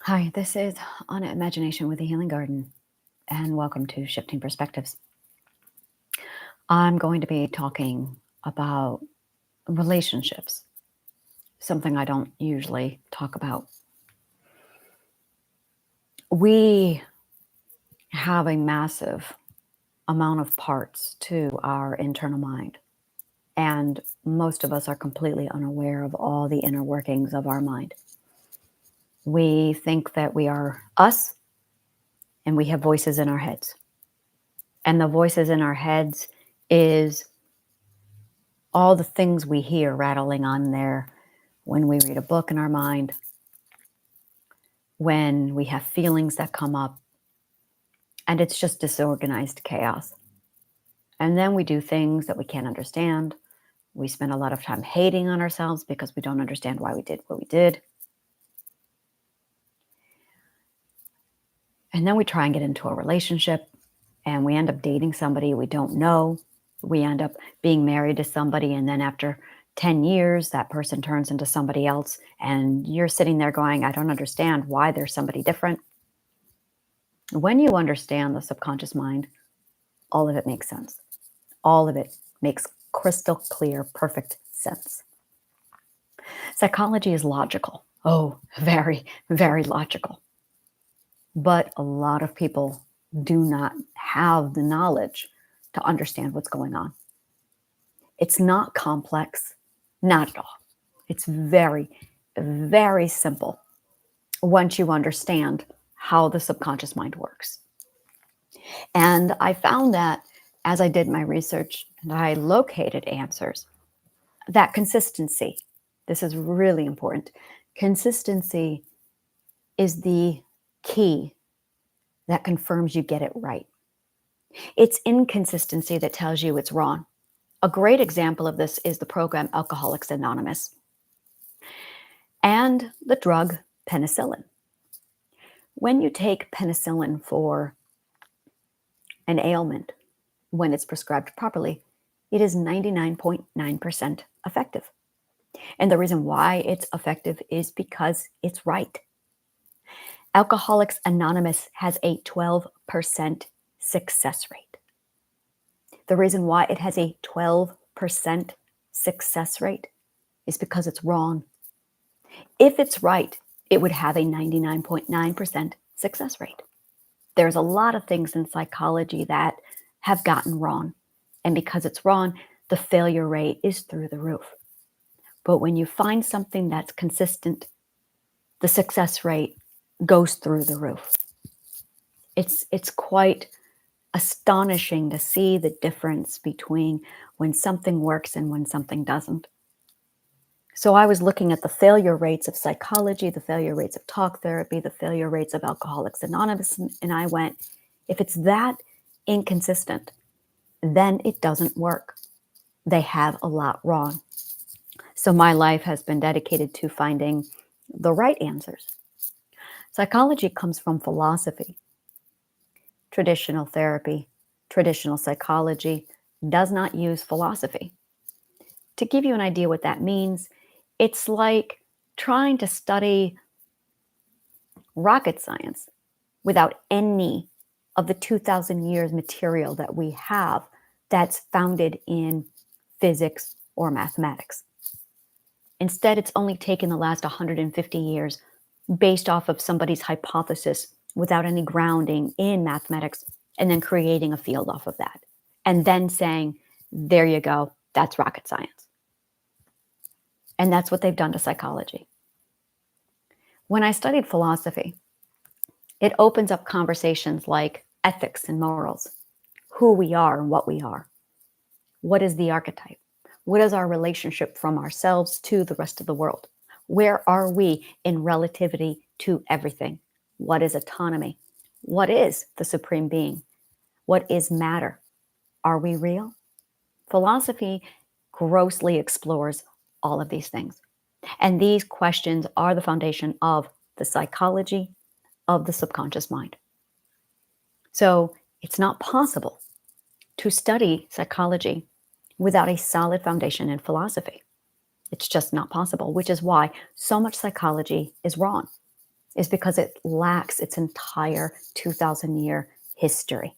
Hi, this is Anna Imagination with the Healing Garden, and welcome to Shifting Perspectives. I'm going to be talking about relationships, something I don't usually talk about. We have a massive amount of parts to our internal mind, and most of us are completely unaware of all the inner workings of our mind. We think that we are us, and we have voices in our heads. And the voices in our heads is all the things we hear rattling on there when we read a book in our mind, when we have feelings that come up, and it's just disorganized chaos. And then we do things that we can't understand. We spend a lot of time hating on ourselves because we don't understand why we did what we did. And then we try and get into a relationship, and we end up dating somebody we don't know. We end up being married to somebody, and then after 10 years, that person turns into somebody else, and you're sitting there going, I don't understand why there's somebody different. When you understand the subconscious mind, all of it makes sense. All of it makes crystal clear, perfect sense. Psychology is logical. Oh, very, very logical. But a lot of people do not have the knowledge to understand what's going on. It's not complex, not at all. It's very, very simple once you understand how the subconscious mind works. And I found that as I did my research and I located answers, that consistency, this is really important. Consistency is the key that confirms you get it right. It's inconsistency that tells you it's wrong. A great example of this is the program Alcoholics Anonymous and the drug penicillin. When you take penicillin for an ailment, when it's prescribed properly, it is 99.9% effective. And the reason why it's effective is because it's right. Alcoholics Anonymous has a 12% success rate. The reason why it has a 12% success rate is because it's wrong. If it's right, it would have a 99.9% success rate. There's a lot of things in psychology that have gotten wrong. And because it's wrong, the failure rate is through the roof. But when you find something that's consistent, the success rate goes through the roof. It's quite astonishing to see the difference between when something works and when something doesn't. So I was looking at the failure rates of psychology, the failure rates of talk therapy, the failure rates of Alcoholics Anonymous, and I went, if it's that inconsistent, then it doesn't work. They have a lot wrong. So my life has been dedicated to finding the right answers. Psychology comes from philosophy. Traditional therapy, traditional psychology does not use philosophy. To give you an idea what that means, it's like trying to study rocket science without any of the 2,000 years material that we have that's founded in physics or mathematics. Instead, it's only taken the last 150 years based off of somebody's hypothesis without any grounding in mathematics, and then creating a field off of that. And then saying, there you go, that's rocket science. And that's what they've done to psychology. When I studied philosophy, it opens up conversations like ethics and morals, who we are and what we are. What is the archetype? What is our relationship from ourselves to the rest of the world? Where are we in relativity to everything? What is autonomy? What is the supreme being? What is matter? Are we real? Philosophy grossly explores all of these things. And these questions are the foundation of the psychology of the subconscious mind. So it's not possible to study psychology without a solid foundation in philosophy. It's just not possible, which is why so much psychology is wrong. is because it lacks its entire 2,000-year history.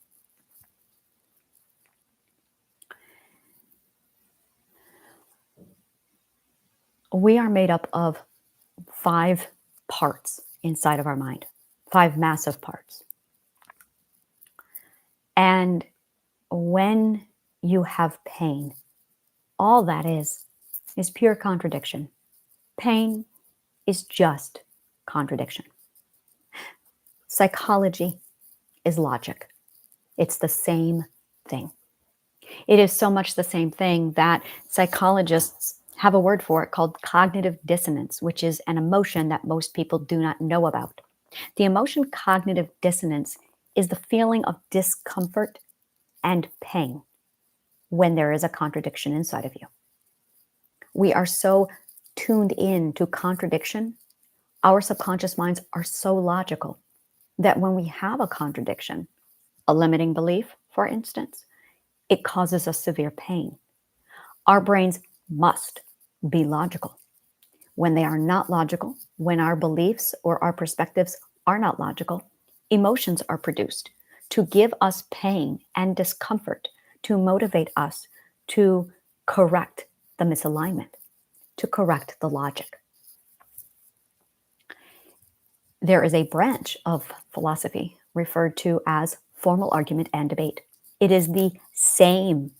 We are made up of 5 parts inside of our mind, 5 massive parts. And when you have pain, all that is pure contradiction. Pain is just contradiction. Psychology is logic. It's the same thing. It is so much the same thing that psychologists have a word for it called cognitive dissonance, which is an emotion that most people do not know about. The emotion cognitive dissonance is the feeling of discomfort and pain when there is a contradiction inside of you. We are so tuned in to contradiction. Our subconscious minds are so logical that when we have a contradiction, a limiting belief, for instance, it causes us severe pain. Our brains must be logical. When they are not logical, when our beliefs or our perspectives are not logical, emotions are produced to give us pain and discomfort, to motivate us to correct the misalignment, to correct the logic. There is a branch of philosophy referred to as formal argument and debate. It is the same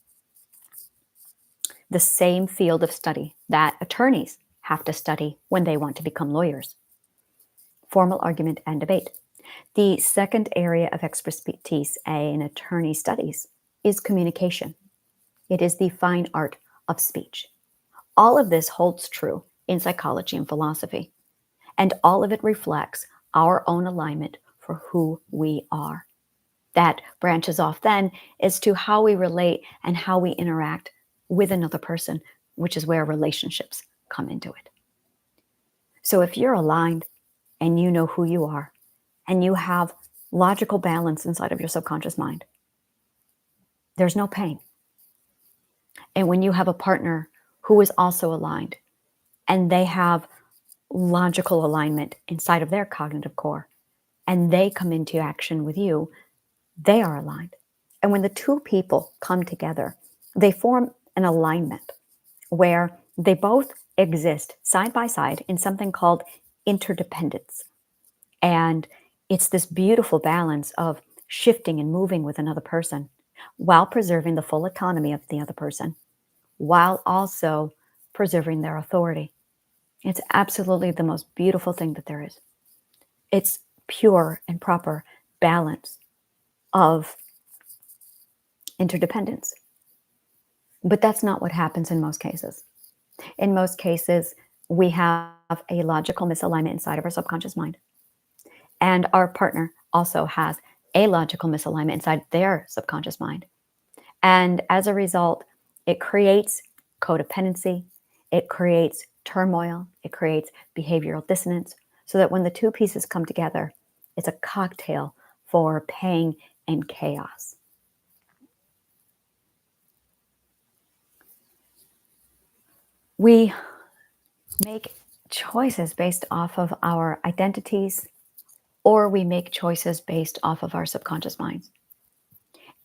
field of study that attorneys have to study when they want to become lawyers. Formal argument and debate. The second area of expertise an attorney studies is communication. It is the fine art of speech. All of this holds true in psychology and philosophy, and all of it reflects our own alignment for who we are. That branches off then as to how we relate and how we interact with another person, which is where relationships come into it. So if you're aligned and you know who you are and you have logical balance inside of your subconscious mind, there's no pain. And when you have a partner who is also aligned and they have logical alignment inside of their cognitive core and they come into action with you, they are aligned. And when the two people come together, they form an alignment where they both exist side by side in something called interdependence. And it's this beautiful balance of shifting and moving with another person while preserving the full autonomy of the other person, while also preserving their authority. It's absolutely the most beautiful thing that there is. It's pure and proper balance of interdependence. But that's not what happens in most cases. In most cases, we have a logical misalignment inside of our subconscious mind. And our partner also has a logical misalignment inside their subconscious mind. And as a result, it creates codependency, it creates turmoil, it creates behavioral dissonance, so that when the two pieces come together, it's a cocktail for pain and chaos. We make choices based off of our identities, or we make choices based off of our subconscious minds.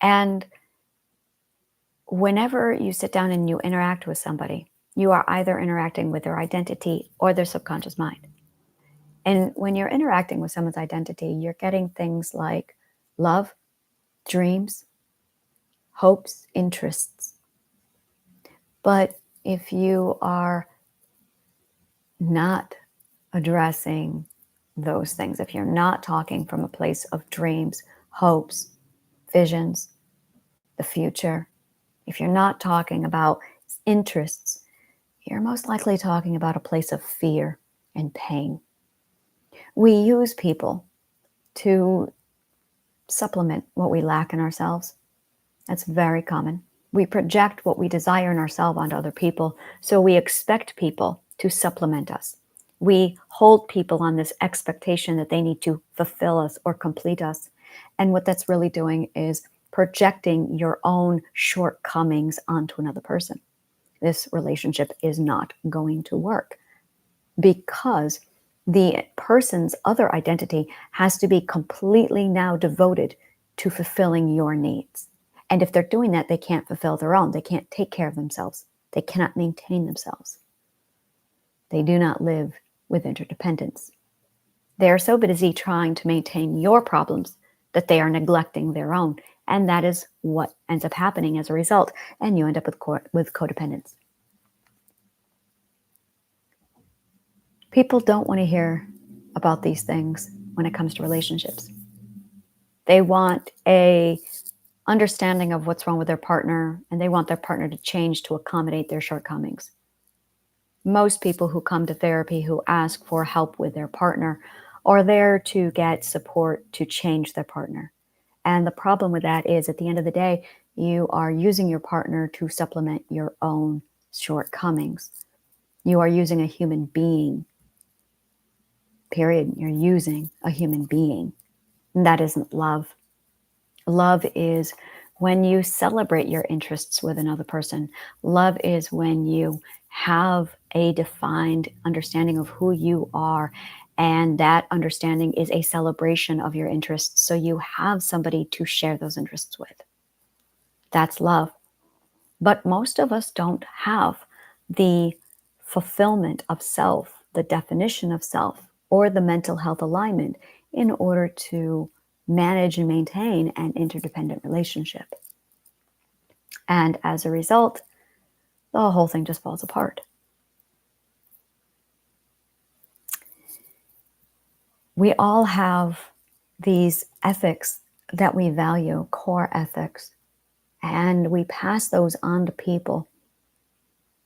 And whenever you sit down and you interact with somebody, you are either interacting with their identity or their subconscious mind. And when you're interacting with someone's identity, you're getting things like love, dreams, hopes, interests. But if you are not addressing those things, if you're not talking from a place of dreams, hopes, visions, the future, if you're not talking about interests, you're most likely talking about a place of fear and pain. We use people to supplement what we lack in ourselves. That's very common. We project what we desire in ourselves onto other people, so we expect people to supplement us. We hold people on this expectation that they need to fulfill us or complete us. And what that's really doing is projecting your own shortcomings onto another person. This relationship is not going to work because The person's other identity has to be completely now devoted to fulfilling your needs. And if they're doing that, they can't fulfill their own. They can't take care of themselves. They cannot maintain themselves. They do not live with interdependence. They are so busy trying to maintain your problems that they are neglecting their own. And that is what ends up happening as a result. And you end up with codependence. People don't want to hear about these things when it comes to relationships. They want a understanding of what's wrong with their partner, and they want their partner to change to accommodate their shortcomings. Most people who come to therapy who ask for help with their partner are there to get support to change their partner. And the problem with that is at the end of the day, you are using your partner to supplement your own shortcomings. You are using a human being, period. You're using a human being. And that isn't love. Love is when you celebrate your interests with another person. Love is when you have a defined understanding of who you are, and that understanding is a celebration of your interests. So you have somebody to share those interests with. That's love. But most of us don't have the fulfillment of self, the definition of self, or the mental health alignment in order to manage and maintain an interdependent relationship. And as a result, the whole thing just falls apart. We all have these ethics that we value, core ethics, and we pass those on to people.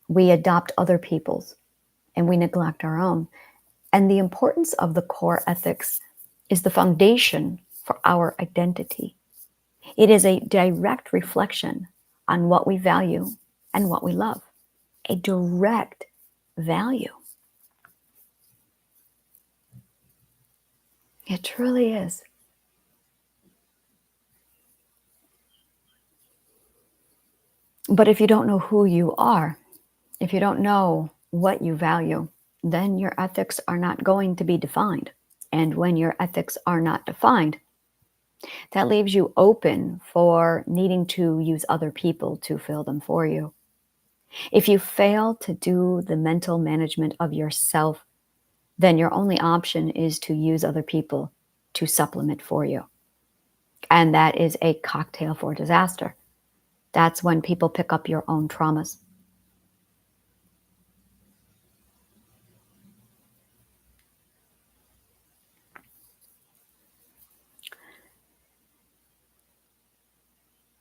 We adopt other people's and we neglect our own. And the importance of the core ethics is the foundation for our identity. It is a direct reflection on what we value and what we love. A direct value. It truly is. But if you don't know who you are, if you don't know what you value, then your ethics are not going to be defined. And when your ethics are not defined, that leaves you open for needing to use other people to fill them for you. If you fail to do the mental management of yourself, then your only option is to use other people to supplement for you. And that is a cocktail for disaster. That's when people pick up your own traumas.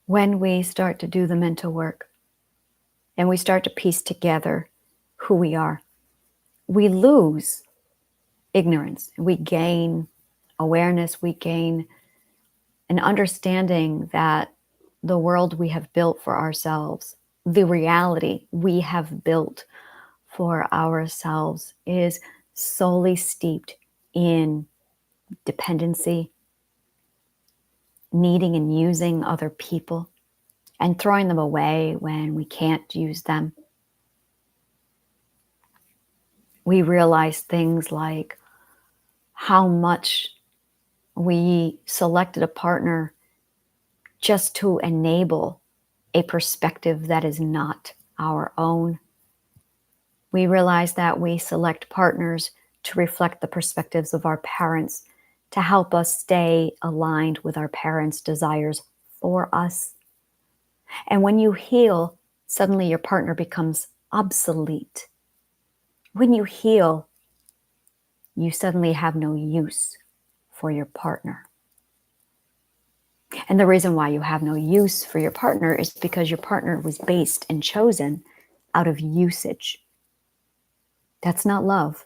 When we start to do the mental work and we start to piece together who we are, we lose ignorance. We gain awareness. We gain an understanding that the world we have built for ourselves, the reality we have built for ourselves, is solely steeped in dependency, needing and using other people, and throwing them away when we can't use them. We realize things like how much we selected a partner just to enable a perspective that is not our own. We realize that we select partners to reflect the perspectives of our parents, to help us stay aligned with our parents' desires for us. And when you heal, suddenly your partner becomes obsolete. When you heal, you suddenly have no use for your partner. And the reason why you have no use for your partner is because your partner was based and chosen out of usage. That's not love.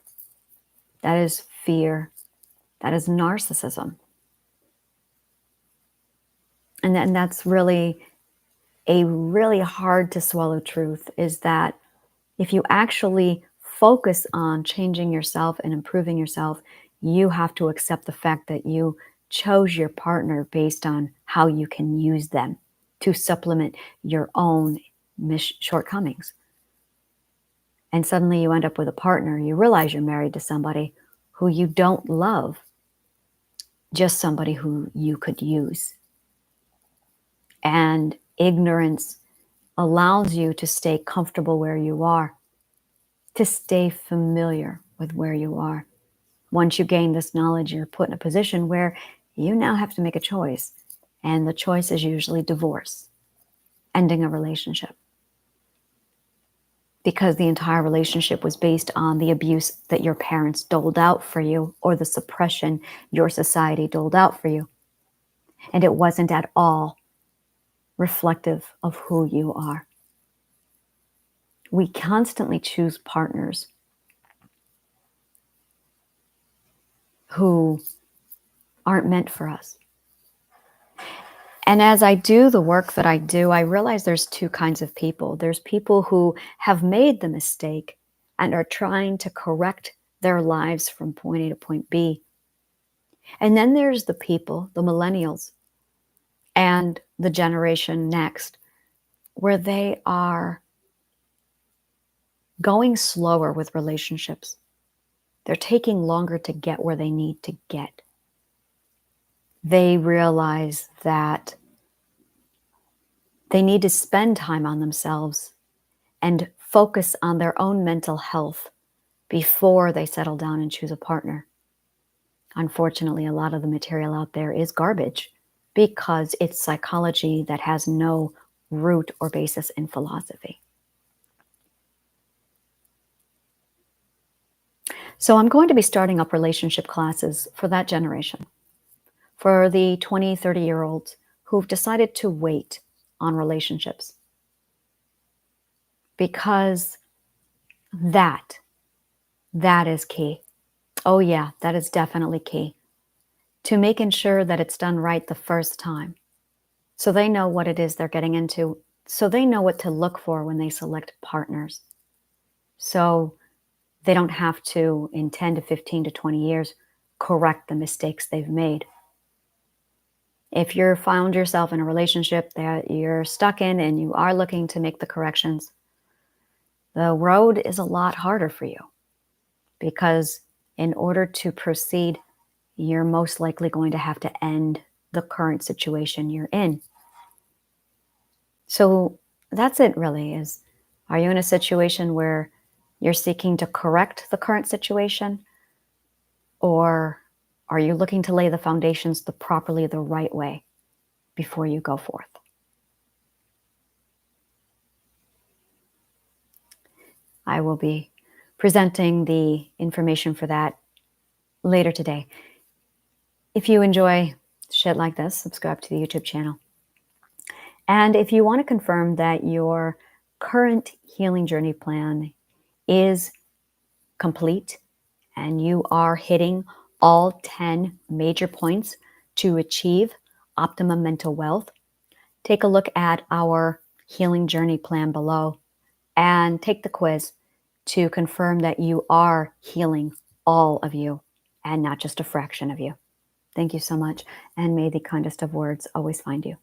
That is fear. That is narcissism. And that's really a really hard to swallow truth, is that if you actually focus on changing yourself and improving yourself, you have to accept the fact that you chose your partner based on how you can use them to supplement your own shortcomings. And suddenly you end up with a partner. You realize you're married to somebody who you don't love, just somebody who you could use. And ignorance allows you to stay comfortable where you are, to stay familiar with where you are. Once you gain this knowledge, you're put in a position where you now have to make a choice. And the choice is usually divorce, ending a relationship. Because the entire relationship was based on the abuse that your parents doled out for you, or the suppression your society doled out for you. And it wasn't at all reflective of who you are. We constantly choose partners who aren't meant for us. And as I do the work that I do, I realize there's two kinds of people. There's people who have made the mistake and are trying to correct their lives from point A to point B. And then there's the people, the millennials, and the generation next, where they are going slower with relationships. They're taking longer to get where they need to get. They realize that they need to spend time on themselves and focus on their own mental health before they settle down and choose a partner. Unfortunately, a lot of the material out there is garbage because it's psychology that has no root or basis in philosophy. So I'm going to be starting up relationship classes for that generation, for the 20, 30-year-olds who've decided to wait on relationships. Because that is key. Oh yeah, that is definitely key to making sure that it's done right the first time. So they know what it is they're getting into. So they know what to look for when they select partners. So they don't have to, in 10 to 15 to 20 years, correct the mistakes they've made. If you're found yourself in a relationship that you're stuck in and you are looking to make the corrections, the road is a lot harder for you, because in order to proceed, you're most likely going to have to end the current situation you're in. So that's it really, is, are you in a situation where you're seeking to correct the current situation? Or are you looking to lay the foundations the right way before you go forth? I will be presenting the information for that later today. If you enjoy shit like this, subscribe to the YouTube channel. And if you want to confirm that your current healing journey plan is complete and you are hitting all 10 major points to achieve optimum mental wealth, take a look at our healing journey plan below and take the quiz to confirm that you are healing all of you and not just a fraction of you. Thank you so much, and may the kindest of words always find you.